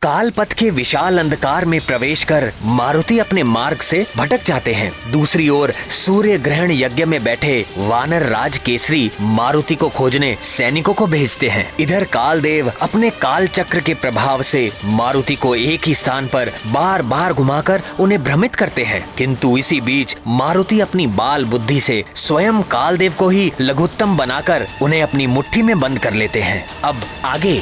कालपथ के विशाल अंधकार में प्रवेश कर मारुति अपने मार्ग से भटक जाते हैं। दूसरी ओर सूर्य ग्रहण यज्ञ में बैठे वानर राज केसरी मारुति को खोजने सैनिकों को भेजते हैं। इधर कालदेव अपने काल चक्र के प्रभाव से मारुति को एक ही स्थान पर बार बार घुमाकर उन्हें भ्रमित करते हैं, किंतु इसी बीच मारुति अपनी बाल बुद्धि से स्वयं कालदेव को ही लघुत्तम बनाकर उन्हें अपनी मुट्ठी में बंद कर लेते हैं। अब आगे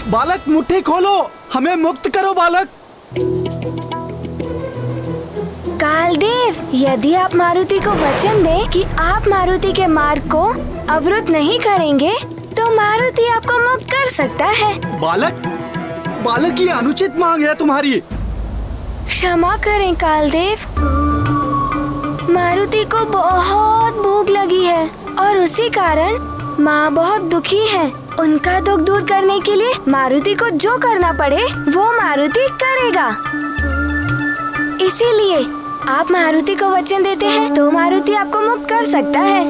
बालक मुट्ठी खोलो, हमें मुक्त करो बालक। कालदेव, यदि आप मारुति को वचन दें कि आप मारुति के मार्ग को अवरुद्ध नहीं करेंगे, तो मारुति आपको मुक्त कर सकता है। बालक ये अनुचित मांग है तुम्हारी। क्षमा करें कालदेव, मारुति को बहुत भूख लगी है और उसी कारण माँ बहुत दुखी है। उनका दुख दूर करने के लिए मारुति को जो करना पड़े वो मारुति करेगा। इसीलिए आप मारुति को वचन देते हैं तो मारुति आपको मुक्त कर सकता है।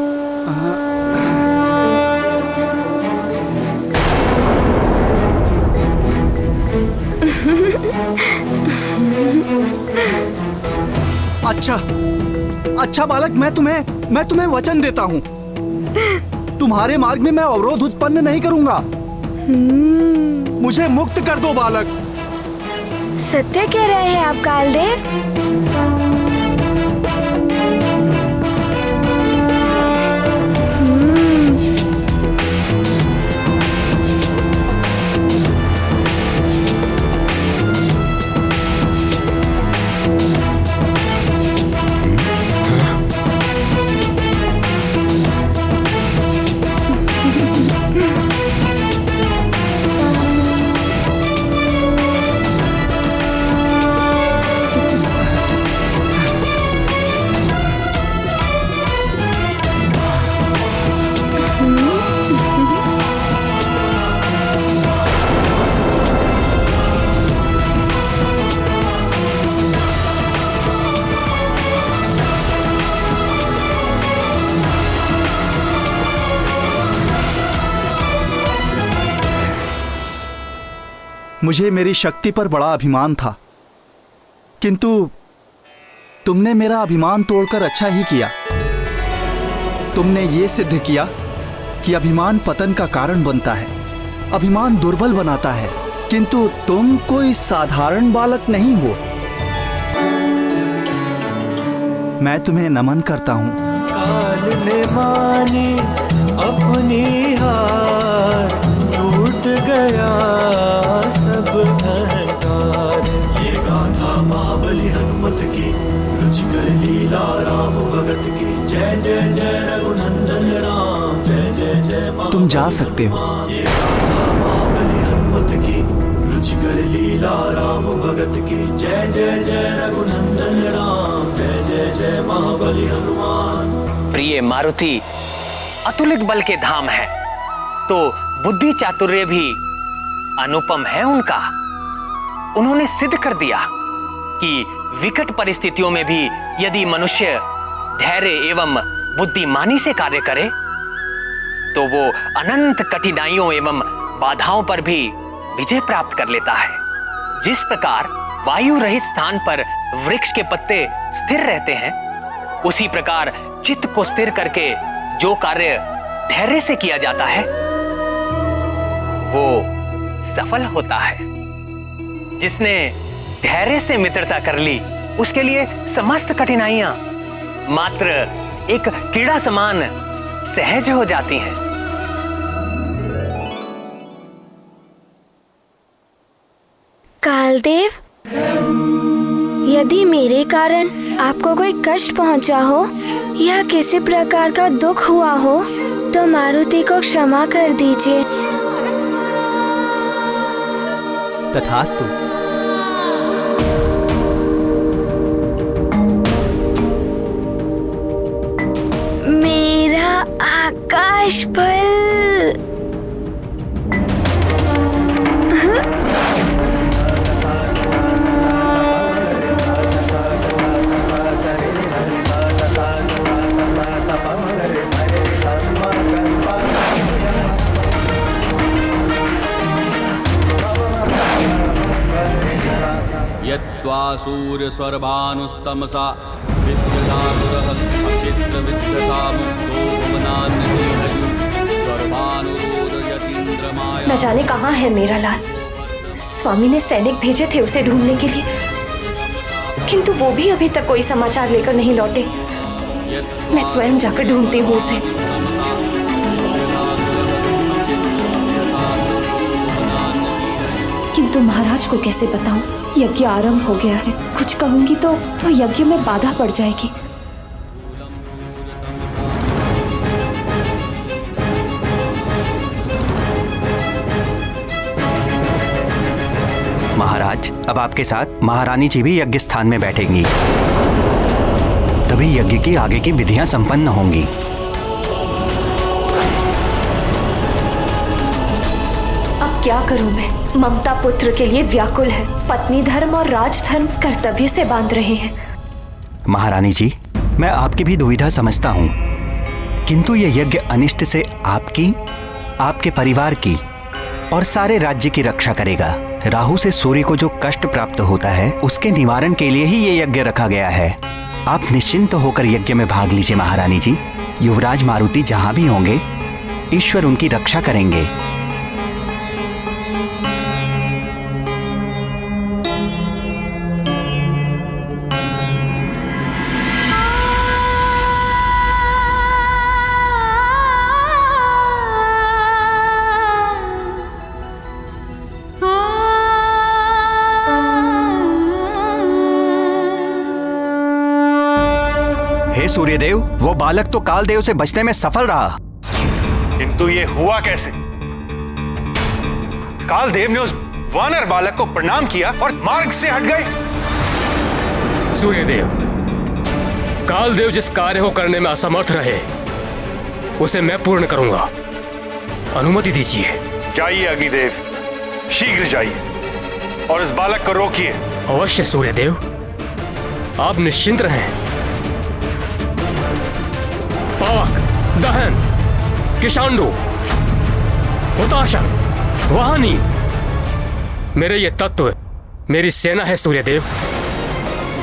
अच्छा बालक, मैं तुम्हें वचन देता हूँ। तुम्हारे मार्ग में मैं अवरोध उत्पन्न नहीं करूँगा। मुझे मुक्त कर दो बालक। सत्य कह रहे हैं आप कालदेव? मुझे मेरी शक्ति पर बड़ा अभिमान था, किंतु तुमने मेरा अभिमान तोड़कर अच्छा ही किया। तुमने ये सिद्ध किया कि अभिमान पतन का कारण बनता है, अभिमान दुर्बल बनाता है, किंतु तुम कोई साधारण बालक नहीं हो। मैं तुम्हें नमन करता हूँ। काल ने मानी अपनी हार, टूट गया सब अहंकार। ये गाथा महाबली हनुमत की, रुचिकर लीला राम भगत की। जय जय जय रघुनंदन राम, जय जय जय। तुम जा सकते हो। ये गाथा महाबली हनुमत की, रुचिकर लीला राम भगत की। जय जय जय रघुनंदन राम, जय जय जय महाबली हनुमान। प्रिय मारुति अतुलित बल के धाम है, तो बुद्धि चातुर्य भी अनुपम है उनका। उन्होंने सिद्ध कर दिया कि विकट परिस्थितियों में भी यदि मनुष्य धैर्य एवं बुद्धिमानी से कार्य करे तो वो अनंत कठिनाइयों एवं बाधाओं पर भी विजय प्राप्त कर लेता है। जिस प्रकार वायु रहित स्थान पर वृक्ष के पत्ते स्थिर रहते हैं, उसी प्रकार चित्त को स्थिर करके जो कार्य धैर्य से किया जाता है वो सफल होता है। जिसने धैर्य से मित्रता कर ली, उसके लिए समस्त कठिनाइयां मात्र एक कीड़ा समान सहज हो जाती हैं। कालदेव, यदि मेरे कारण आपको कोई कष्ट पहुंचा हो या किसी प्रकार का दुख हुआ हो तो मारुति को क्षमा कर दीजिए। तथास्तु। मेरा आकाश फल। यत्त्वा सूर्यस्वर्भानुस्तमसा विद्यतासुरः अक्षित्रविद्यता मुक्तो भुवनान्यहयु स्वर्भानुरोदयतीन्द्रमाया। न जाने कहाँ है मेरा लाल। स्वामी ने सैनिक भेजे थे उसे ढूंढने के लिए, किंतु वो भी अभी तक कोई समाचार लेकर नहीं लौटे। मैं स्वयं जाकर ढूंढती हूँ उसे। किंतु महाराज को कैसे बताऊं? यज्ञ आरंभ हो गया है। कुछ कहूंगी तो यज्ञ में बाधा पड़ जाएगी। महाराज, अब आपके साथ महारानी जी भी यज्ञ स्थान में बैठेंगी, तभी यज्ञ की आगे की विधियां संपन्न होंगी। अब क्या करूं मैं? ममता पुत्र के लिए व्याकुल है। पत्नी धर्म और राजधर्म कर्तव्य से बांध रहे हैं। महारानी जी, मैं आपकी भी दुविधा समझता हूँ, किंतु यह यज्ञ अनिष्ट से आपकी, आपके परिवार की और सारे राज्य की रक्षा करेगा। राहु से सूर्य को जो कष्ट प्राप्त होता है, उसके निवारण के लिए ही ये यज्ञ रखा गया है। आप निश्चिंत होकर यज्ञ में भाग लीजिए महारानी जी। युवराज मारुति जहाँ भी होंगे, ईश्वर उनकी रक्षा करेंगे। हे सूर्यदेव, वो बालक तो कालदेव से बचने में सफल रहा, किंतु ये हुआ कैसे? कालदेव ने उस वानर बालक को प्रणाम किया और मार्ग से हट गए। सूर्यदेव, कालदेव जिस कार्य को करने में असमर्थ रहे, उसे मैं पूर्ण करूंगा। अनुमति दीजिए। जाइए अग्निदेव, शीघ्र जाइए और इस बालक को रोकिए। अवश्य सूर्यदेव, आप निश्चिंत रहें। पावक, दहन, किशांडु, हुताशन, वाहनी, मेरे ये तत्व मेरी सेना है सूर्यदेव।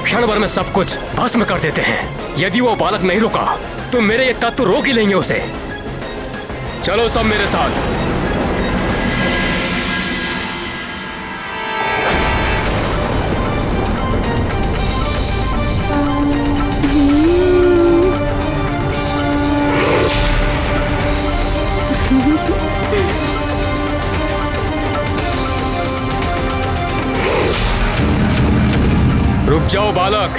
क्षण भर में सब कुछ भस्म कर देते हैं। यदि वो बालक नहीं रुका तो मेरे ये तत्व रोक ही लेंगे उसे। चलो सब मेरे साथ। रुक जाओ बालक।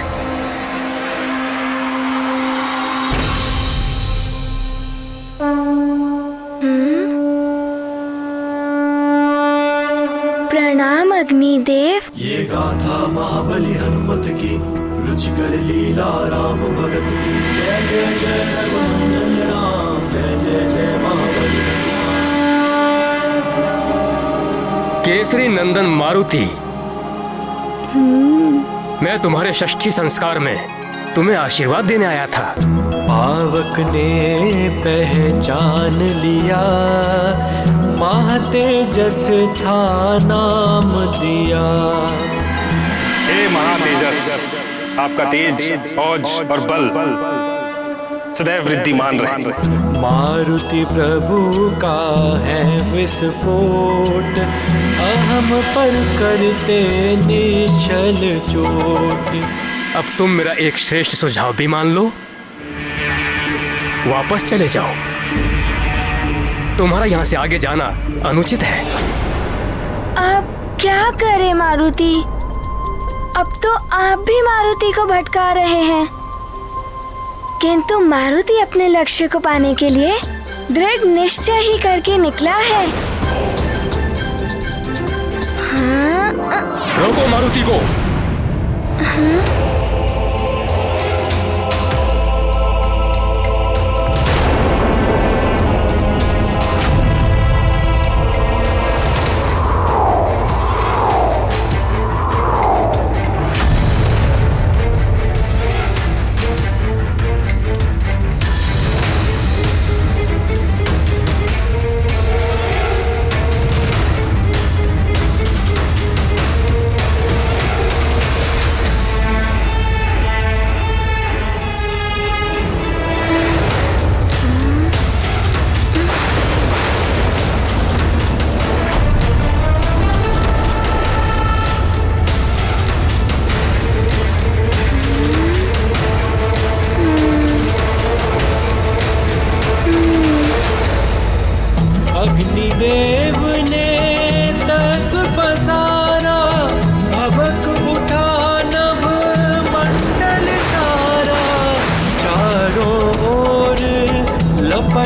प्रणाम अग्निदेव। ये गाथा महाबली हनुमत की, रुचिकर लीला राम भगत की। जय जय जय रघुनंदन राम, जय जय जय महाबली हनुमान। केसरी नंदन मारुति, मैं तुम्हारे षष्ठी संस्कार में तुम्हें आशीर्वाद देने आया था। पावक ने पहचान लिया, महातेजस था नाम दिया। हे महातेजस, आपका तेज, औज और बल सदैव वृद्धिमान रहे। मारुति प्रभु का है विस्फोट, अहम पर करते निश्चल चोट। अब तुम मेरा एक श्रेष्ठ सुझाव भी मान लो, वापस चले जाओ। तुम्हारा यहाँ से आगे जाना अनुचित है। अब क्या करें मारुति? अब तो आप भी मारुति को भटका रहे हैं, किंतु मारुति अपने लक्ष्य को पाने के लिए दृढ़ निश्चय ही करके निकला है। हाँ? रोको मारुति को।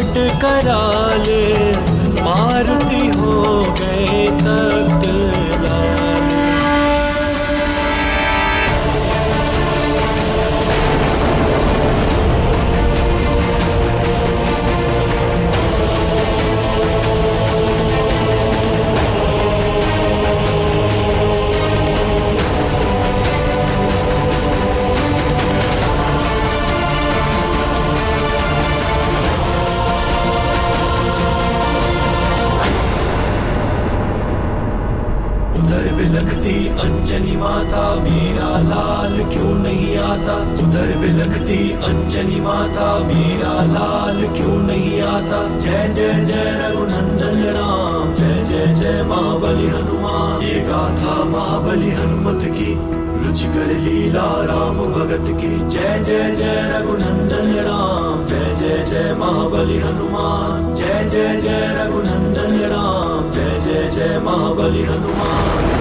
पाठ करा ले, मारुति हो गए तख्त लाले। उधर बिलखती अंजनी माता, मेरा लाल क्यों नहीं आता। उधर बिलखती अंजनी माता, मेरा लाल क्यों नहीं आता। जय जय जय रघुनंदन राम, जय जय जय महाबली हनुमान। ये गाथा महाबली हनुमत की, रुचिकर लीला राम भगत की। जय जय जय रघुनंदन राम, जय जय जय महाबली हनुमान। जय जय जय रघुनंदन राम, जय जय जय महाबली हनुमान।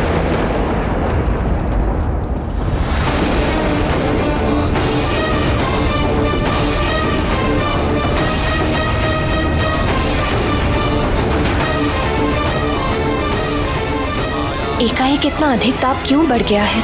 एकाएक इतना अधिक ताप क्यों बढ़ गया है?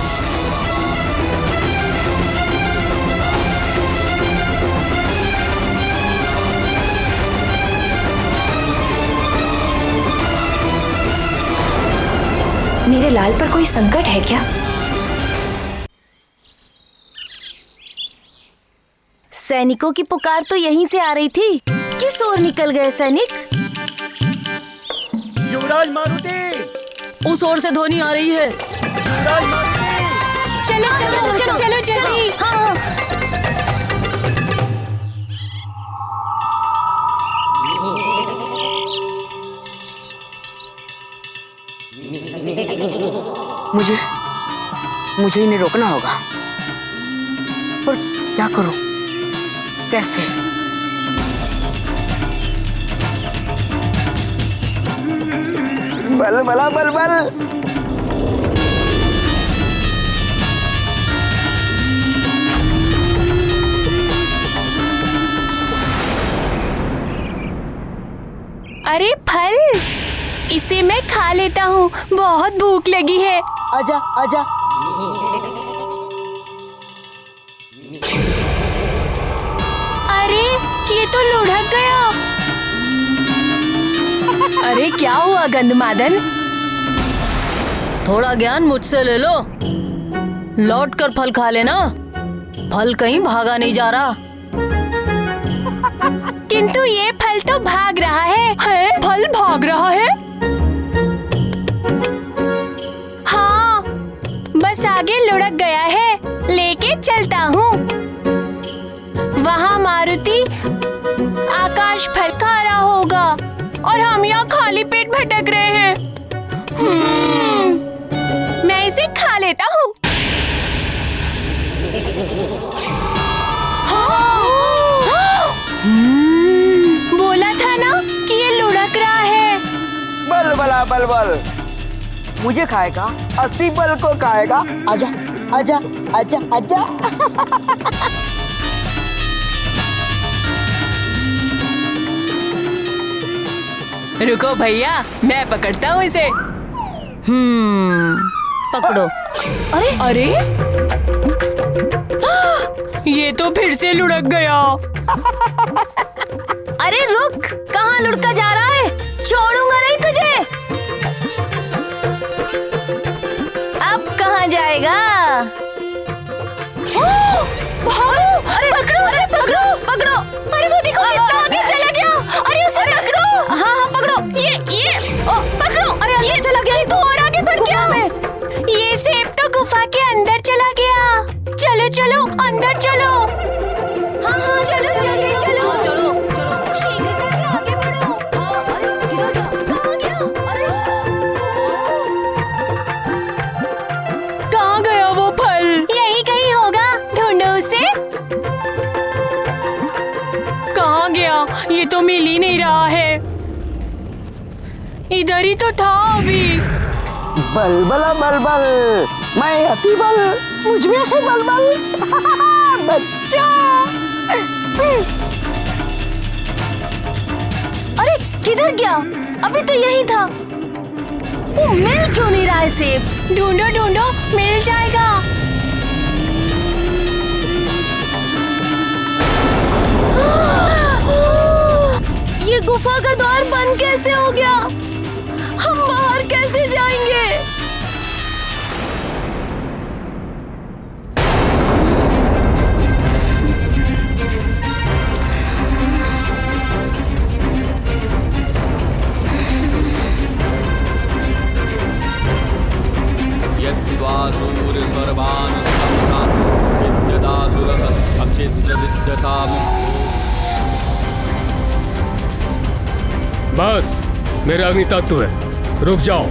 मेरे लाल पर कोई संकट है क्या? सैनिकों की पुकार तो यहीं से आ रही थी। किस ओर निकल गए सैनिक? युवराज मारुति, उस ओर से ध्वनि आ रही है। युवराज मारुति। चलो चलो चलो चलो जल्दी। हाँ मुझे इन्हें रोकना होगा, पर क्या करूं, कैसे? बल बला बल बल। अरे फल, इसे मैं खा लेता हूँ, बहुत भूख लगी है। आजा आजा। अरे ये तो लुढ़क गया। अरे क्या हुआ गंधमादन? थोड़ा ज्ञान मुझसे ले लो, लौट कर फल खा लेना, फल कहीं भागा नहीं जा रहा। किंतु ये फल तो भाग रहा है। फल भाग रहा है? हाँ, बस आगे लुढ़क गया है, लेके चलता हूँ। वहाँ मारुति आकाश फल खा रहा होगा और हम यहाँ खाली पेट भटक रहे हैं। मैं इसे खा लेता हूँ। बोला था ना कि ये लुढ़क रहा है। बल बला बल बल, मुझे खाएगा, अति बल को खाएगा। आजा आजा आजा आजा। रुको भैया, मैं पकड़ता हूँ इसे। पकड़ो। अरे अरे, ये तो फिर से लुढ़क गया। अरे रुक, कहाँ लुढ़का जा रहा है? छोड़ूंगा नहीं तुझे। अब कहाँ जाएगा? अरे पकड़ो उसे, पकड़ो पकड़ो। अरे वो देखो कितना आगे चला गया। अरे उसे पकड़ो। हाँ पकड़ो। ये पकड़ो। अरे ये चला गया, तो और आगे बढ़ गया। ये सेब तो गुफा के अंदर चला गया। चलो चलो अंदर चलो। हाँ चलो जल्दी चलो। चलो शीघ्रता से आगे बढ़ो। अरे किधर गया? कहाँ गया? अरे कहाँ गया वो फल? यही कहीं होगा, ढूंढो उसे। कहाँ गया? ये तो मिल ही नहीं रहा है। इधर ही तो था अभी। बल बला बल बल, मैं अति बल, मुझ में है बल बल। बच्चा किधर गया? अभी तो यही था। वो मिल क्यों नहीं रहा है सेब? ढूंढो ढूंढो, मिल जाएगा। ये गुफा का द्वार बंद कैसे हो गया? हम बाहर कैसे जाएंगे? यद्वासूरस्वर्भानुस्तमसा विद्यतासुरः अक्षित्रविद्यतामुक्तो। बस मेरा अग्नि तत्व है, रुक जाओ।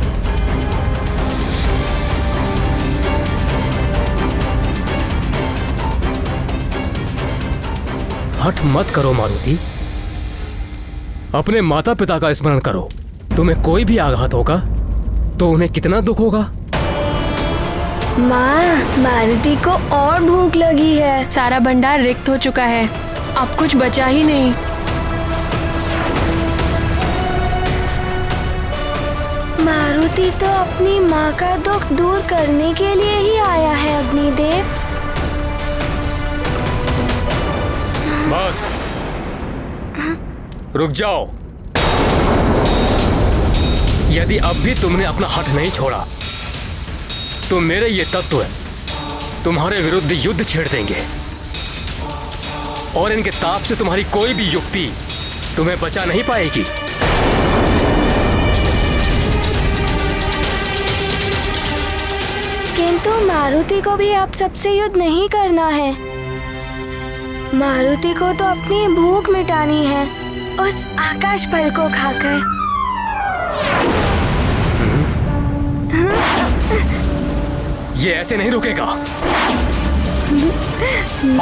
हठ मत करो मारुति, अपने माता पिता का स्मरण करो। तुम्हें कोई भी आघात होगा तो उन्हें कितना दुख होगा। माँ, मारुति को और भूख लगी है। सारा भंडार रिक्त हो चुका है, अब कुछ बचा ही नहीं। मारुति तो अपनी माँ का दुख दूर करने के लिए ही आया है अग्निदेव। बस रुक जाओ। यदि अब भी तुमने अपना हठ नहीं छोड़ा तो मेरे ये तत्व तुम्हारे विरुद्ध युद्ध छेड़ देंगे और इनके ताप से तुम्हारी कोई भी युक्ति तुम्हें बचा नहीं पाएगी। किंतु मारुति को भी आप सबसे युद्ध नहीं करना है। मारुति को तो अपनी भूख मिटानी है उस आकाश फल को खाकर। ये ऐसे नहीं रुकेगा।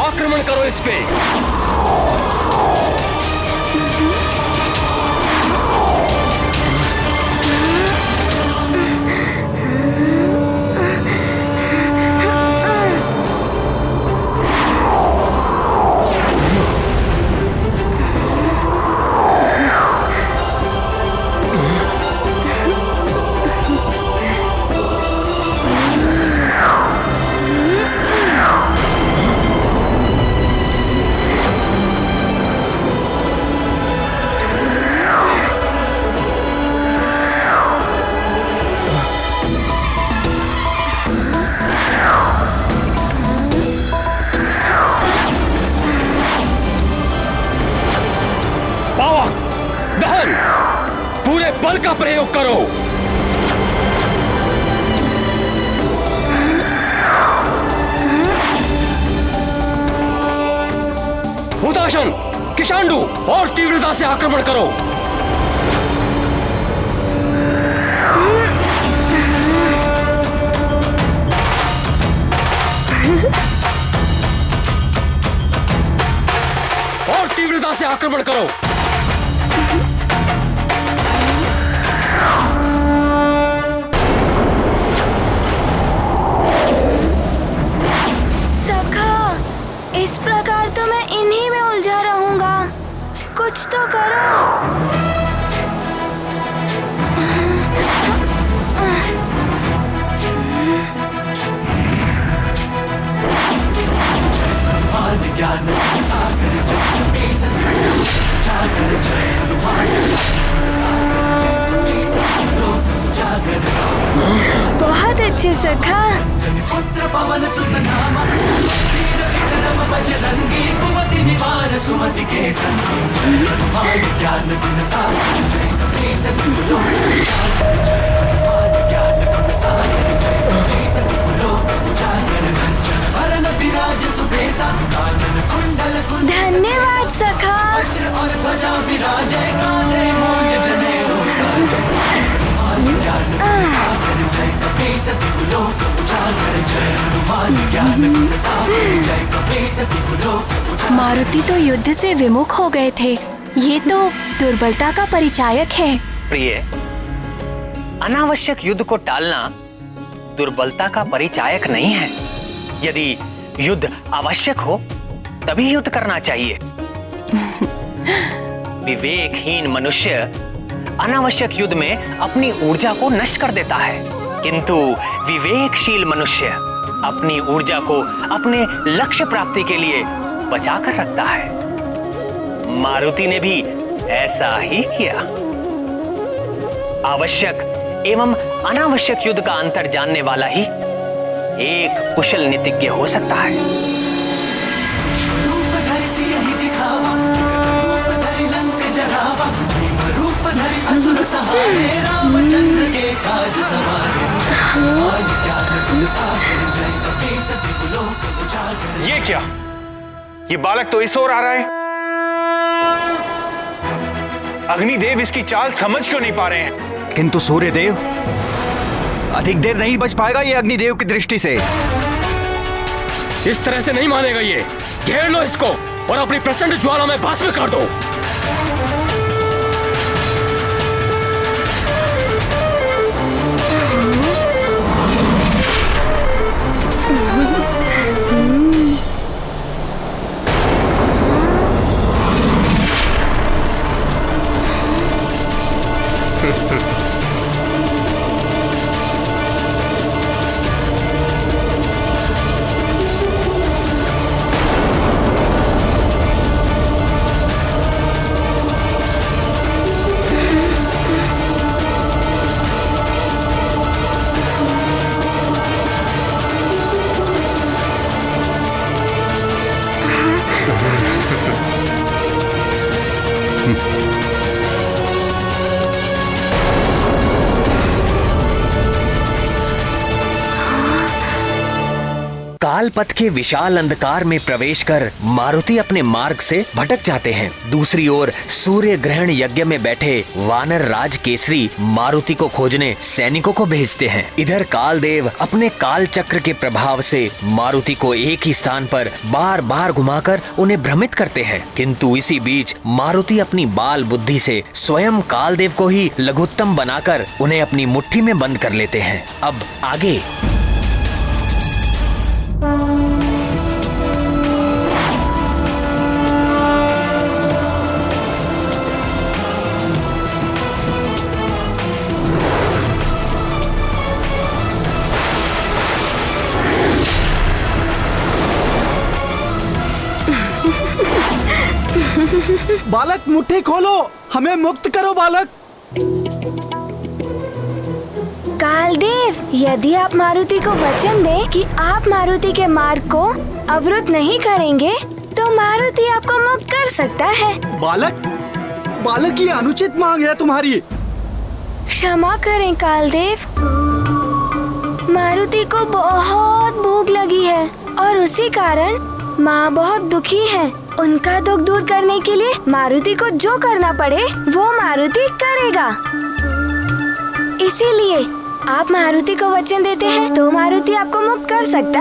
आक्रमण करो इस पे। बल का प्रयोग करो। हुताशन, किशांडू और तीव्रता से आक्रमण करो। और तीव्रता से आक्रमण करो। इस प्रकार तो मैं इन्हीं में उलझा रहूंगा। कुछ तो करो। बहुत अच्छे सखा। पुत्र पवन सुत नामा बजरंगी कुमति निवार सुमति के संगी ज्ञान गुण सागर जय कपीस कुलो ज्ञान गुण सागर जय कपीस कुलो जागर कंचन वरण विराज सुबेसा कानन कुंडल धन्यवाद सखा। वज्र और ध्वजा विराजे कांधे मूंज जनेऊ साजे ज्ञान गुण सागर जय कपीस कुलो जागर जय हनुमान ज्ञान गुण सागर जय कपीस कुलो। मारुति तो युद्ध से विमुख हो गए थे। ये तो दुर्बलता का परिचायक है। प्रिय, अनावश्यक युद्ध को टालना दुर्बलता का परिचायक नहीं है। यदि युद्ध आवश्यक हो तभी युद्ध करना चाहिए। विवेकहीन मनुष्य अनावश्यक युद्ध में अपनी ऊर्जा को नष्ट कर देता है, किंतु विवेकशील मनुष्य अपनी ऊर्जा को अपने लक्ष्य प्राप्ति के लिए बचाकर रखता है। मारुति ने भी ऐसा ही किया। आवश्यक एवं अनावश्यक युद्ध का अंतर जानने वाला ही एक कुशल नीतिज्ञ हो सकता है। ये क्या? ये बालक तो इस ओर आ रहा है। अग्निदेव इसकी चाल समझ क्यों नहीं पा रहे हैं? किंतु सूर्यदेव, अधिक देर नहीं बच पाएगा ये अग्निदेव की दृष्टि से। इस तरह से नहीं मानेगा ये। घेर लो इसको और अपनी प्रचंड ज्वाला में भस्म कर दो। कालपथ के विशाल अंधकार में प्रवेश कर मारुति अपने मार्ग से भटक जाते हैं। दूसरी ओर सूर्य ग्रहण यज्ञ में बैठे वानर राज केसरी मारुति को खोजने सैनिकों को भेजते हैं। इधर कालदेव अपने काल चक्र के प्रभाव से मारुति को एक ही स्थान पर बार बार घुमाकर उन्हें भ्रमित करते हैं, किंतु इसी बीच मारुति अपनी बाल बुद्धि से स्वयं कालदेव को ही लघुत्तम बनाकर उन्हें अपनी मुट्ठी में बंद कर लेते हैं। अब आगे बालक मुट्ठी खोलो, हमें मुक्त करो बालक। कालदेव, यदि आप मारुति को वचन दें कि आप मारुति के मार्ग को अवरुद्ध नहीं करेंगे, तो मारुति आपको मुक्त कर सकता है। बालक ये अनुचित मांग है तुम्हारी। क्षमा करें कालदेव, मारुति को बहुत भूख लगी है और उसी कारण माँ बहुत दुखी है। उनका दुख दूर करने के लिए मारुति को जो करना पड़े वो मारुति करेगा। इसीलिए आप मारुति को वचन देते हैं तो मारुति आपको मुक्त कर सकता है।